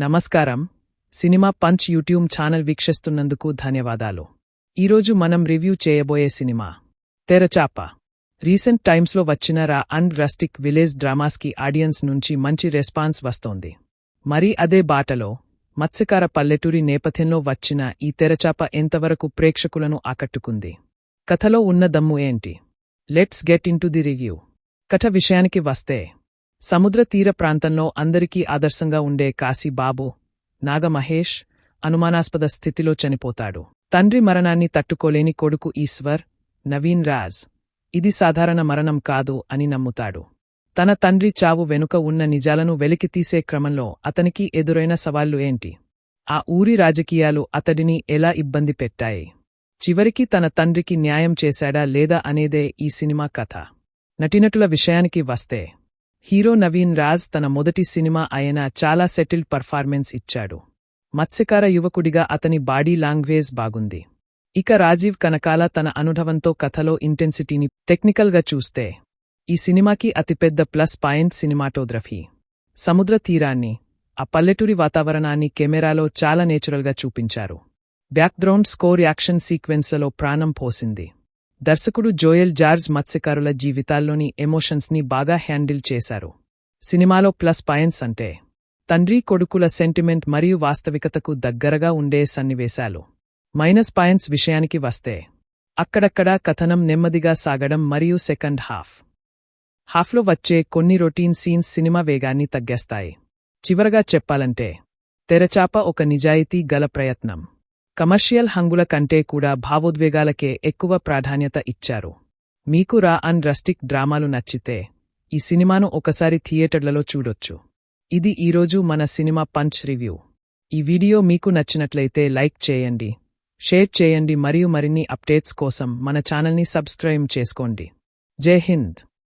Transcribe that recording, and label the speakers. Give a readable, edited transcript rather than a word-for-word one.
Speaker 1: నమస్కారం. Cinema punch YouTube channel వీక్షిస్తున్నందుకు ధన్యవాదాలు. ఈరోజు మనం రివ్యూ చేయబోయే సినిమా తెరచాప. రీసెంట్ టైమ్స్లో వచ్చిన రా అండ్ రస్టిక్ విలేజ్ డ్రామాస్కి ఆడియన్స్ నుంచి మంచి రెస్పాన్స్ వస్తోంది. మరి అదే బాటలో మత్స్యకార పల్లెటూరి నేపథ్యంలో వచ్చిన ఈ తెరచాప ఎంతవరకు ప్రేక్షకులను ఆకట్టుకుంది? కథలో ఉన్న దమ్ము ఏంటి? Let's get into the review. కథ విషయానికి వస్తే, సముద్ర తీర ప్రాంతంలో అందరికీ ఆదర్శంగా ఉండే కాశీబాబు నాగమహేష్ అనుమానాస్పద స్థితిలో చనిపోతాడు. తండ్రి మరణాన్ని తట్టుకోలేని కొడుకు ఈశ్వర్ నవీన్ రాజ్ ఇది సాధారణ మరణం కాదు అని నమ్ముతాడు. తన తండ్రి చావు వెనుక ఉన్న నిజాలను వెలికితీసే క్రమంలో అతనికి ఎదురైన సవాళ్లు ఏంటి? ఆ ఊరి రాజకీయాలు అతడిని ఎలా ఇబ్బంది పెట్టాయి? చివరికి తన తండ్రికి న్యాయం చేశాడా లేదా అనేదే ఈ సినిమా కథ. నటీనటుల విషయానికి వస్తే, హీరో నవీన్ రాజ్ తన మొదటి సినిమా అయిన చాలా సెటిల్డ్ పర్ఫార్మెన్స్ ఇచ్చాడు. మత్స్యకార యువకుడిగా అతని బాడీ లాంగ్వేజ్ బాగుంది. ఇక రాజీవ్ కనకాల తన అనుభవంతో కథలో ఇంటెన్సిటీని టెక్నికల్గా చూస్తే ఈ సినిమాకి అతిపెద్ద ప్లస్ పాయింట్ సినిమాటోగ్రఫీ. సముద్ర తీరాన్ని, ఆ పల్లెటూరి వాతావరణాన్ని కెమెరాలో చాలా నేచురల్గా చూపించారు. బ్యాక్గ్రౌండ్ స్కోర్ యాక్షన్ సీక్వెన్స్లలో ప్రాణం పోసింది. దర్శకుడు జోయెల్ జార్జ్ మత్స్యకారుల జీవితాల్లోని ఎమోషన్స్ని బాగా హ్యాండిల్ చేశారు. సినిమాలో ప్లస్ పాయింట్స్ అంటే, తండ్రి కొడుకుల సెంటిమెంట్ మరియు వాస్తవికతకు దగ్గరగా ఉండే సన్నివేశాలు. మైనస్ పాయింట్స్ విషయానికి వస్తే, అక్కడక్కడా కథనం నెమ్మదిగా సాగడం మరియు సెకండ్ హాఫ్లో వచ్చే కొన్ని రొటీన్ సీన్స్ సినిమా వేగాన్ని తగ్గేస్తాయి. చివరగా చెప్పాలంటే, తెరచాప ఒక నిజాయితీ గల ప్రయత్నం. కమర్షియల్ హంగుల కంటే కూడా భావోద్వేగాలకే ఎక్కువ ప్రాధాన్యత ఇచ్చారు. మీకు రా అండ్ రస్టిక్ డ్రామాలు నచ్చితే ఈ సినిమాను ఒకసారి థియేటర్లలో చూడొచ్చు. ఇది ఈరోజు మన సినిమా పంచ్ రివ్యూ. ఈ వీడియో మీకు నచ్చినట్లయితే లైక్ చేయండి, షేర్ చేయండి మరియు మరిన్ని అప్డేట్స్ కోసం మన ఛానల్ని సబ్స్క్రైబ్ చేసుకోండి. జై హింద్.